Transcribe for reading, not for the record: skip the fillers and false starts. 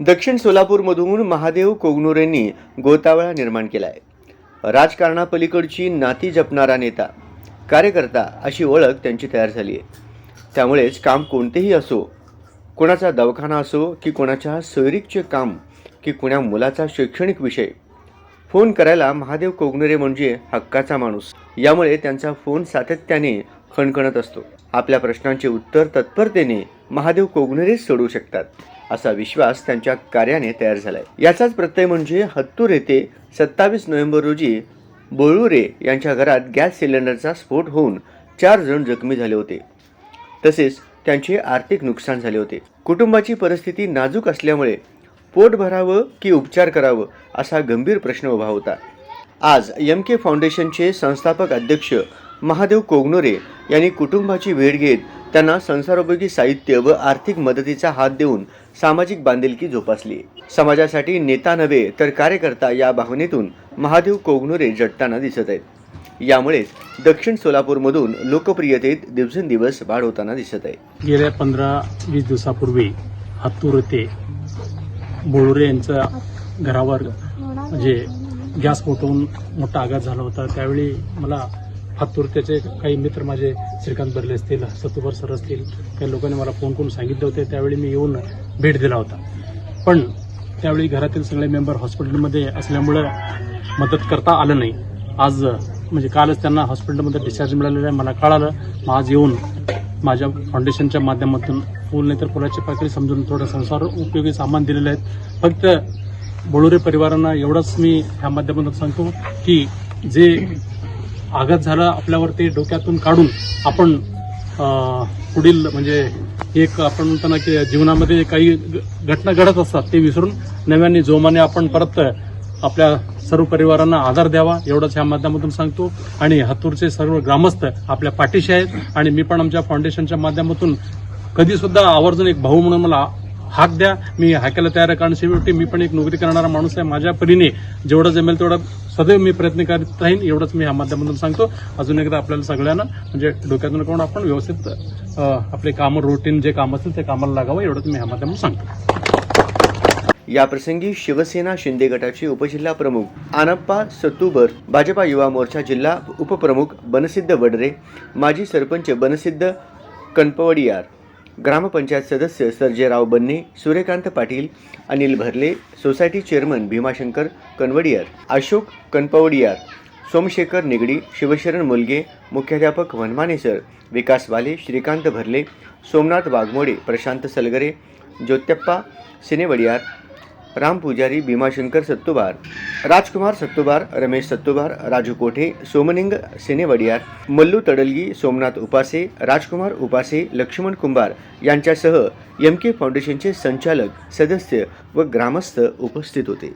दक्षिण सोलापूरमधून महादेव कोगनोरेंनी गोतावळा निर्माण केलाय. राजकारणापलीकडची नाती जपणारा नेता, कार्यकर्ता अशी ओळख त्यांची तयार झाली आहे. त्यामुळेच काम कोणतेही असो, कोणाचा दवाखाना असो की कोणाच्या सोयरीकचे काम की कोणा मुलाचा शैक्षणिक विषय, फोन करायला महादेव कोगनोरे म्हणजे हक्काचा माणूस. यामुळे त्यांचा फोन सातत्याने खणखणत असतो. आपल्या प्रश्नांचे उत्तर तत्परतेने महादेव कोगनोरेच सोडवू शकतात असा विश्वास त्यांच्या कार्याने तयार झालाय. याचाच प्रत्यय म्हणजे हत्तूर येथे 27 नोव्हेंबर रोजी बोळुरे यांच्या घरात गॅस सिलेंडरचा स्फोट होऊन 4 जण जखमी झाले होते. तसेच त्यांचे आर्थिक नुकसान झाले होते. कुटुंबाची परिस्थिती नाजूक असल्यामुळे पोट भरावं की उपचार करावं असा गंभीर प्रश्न उभा होता. आज MK फाउंडेशनचे संस्थापक अध्यक्ष महादेव कोगनोरे यांनी कुटुंबाची भेट घेत त्यांना संसारोपयोगी साहित्य व आर्थिक मदतीचा हात देऊन सामाजिक बांधिलकी जोपासली. समाजासाठी नेता नव्हे तर कार्यकर्ता या भावनेतून महादेव कोगनोरे झटताना दिसत आहेत. यामुळेच दक्षिण सोलापूरमधून लोकप्रियतेत दिवसेंदिवस वाढ होताना दिसत आहे. गेल्या 15-20 दिवसापूर्वी हत्तूर येथे बोळुरे यांच्या घरावर म्हणजे गॅस फुटून मोठा आघात झाला होता. त्यावेळी मला हत्तूर त्याचे काही मित्र माझे श्रीकांत बर्ले असतील, सतुभर सर असतील, काही लोकांनी मला फोन करून सांगितले होते. त्यावेळी मी येऊन भेट दिला होता. पण त्यावेळी घरातील सगळे मेंबर हॉस्पिटलमध्ये असल्यामुळे मदत करता आलं नाही. आज म्हणजे कालच त्यांना हॉस्पिटलमध्ये डिस्चार्ज मिळालेला आहे मला कळालं. मग आज येऊन माझ्या फाउंडेशनच्या माध्यमातून फुल नाही तर फुलाची पाकळी समजून थोडं संसार उपयोगी सामान दिलेलं आहे. फक्त बोळुरे परिवारांना एवढंच मी ह्या माध्यमातून सांगतो की जे आघात झाला आपल्यावर ते डोक्यातून काढून आपण पुढील म्हणजे एक आपण म्हणतो ना की जीवनामध्ये काही घटना घडत असतात ते विसरून नव्याने जोमाने आपण परत आपल्या सर्व परिवारांना आधार द्यावा एवढंच ह्या माध्यमातून सांगतो. आणि हत्तूरचे सर्व ग्रामस्थ आपल्या पाठीशी आहेत आणि मी पण आमच्या फाउंडेशनच्या माध्यमातून कधी सुद्धा आवर्जून एक भाऊ म्हणून मला हाक द्या, मी हाकायला तयार आहे. कारण शेवटी मी पण एक नोकरी करणारा माणूस आहे. माझ्या परीने जेवढं जमेल तेवढं सदैव मी प्रयत्न करीत राहीन एवढंच मी ह्या माध्यमातून सांगतो. अजून एकदा आपल्याला सगळ्यांना म्हणजे डोक्यातून काढून आपण व्यवस्थित आपले कामं रुटीन जे काम असेल ते कामाला लागावं एवढंच मी ह्या माध्यमातून सांगतो. या प्रसंगी शिवसेना शिंदे गटाचे उपजिल्हा प्रमुख आनप्पा सत्तूबर, भाजपा युवा मोर्चा जिल्हा उपप्रमुख बनसिद्ध वडरे, माजी सरपंच बनसिद्ध कणपवडियार, ग्रामपंचायत सदस्य सर्जेराव बन्ने, सूर्यकांत पाटील, अनिल भरले, सोसायटी चेअरमन भीमाशंकर कणवडियार, अशोक कणपवडियार, सोमशेखर निगडी, शिवशरण मुलगे, मुख्याध्यापक वनमाने सर, विकास वाले, श्रीकांत भरले, सोमनाथ वाघमोडे, प्रशांत सलगरे, ज्योत्यप्पा सिनेवडियार, राम पुजारी, भीमाशंकर सत्तूबार, राजकुमार सत्तूबार, रमेश सत्तूबार, राजू कोठे, सोमनिंग सिनेवडियार, मल्लू तडलगी, सोमनाथ उपासे, राजकुमार उपासे, लक्ष्मण कुंभार यांच्यासह MK फाउंडेशनचे संचालक, सदस्य व ग्रामस्थ उपस्थित होते.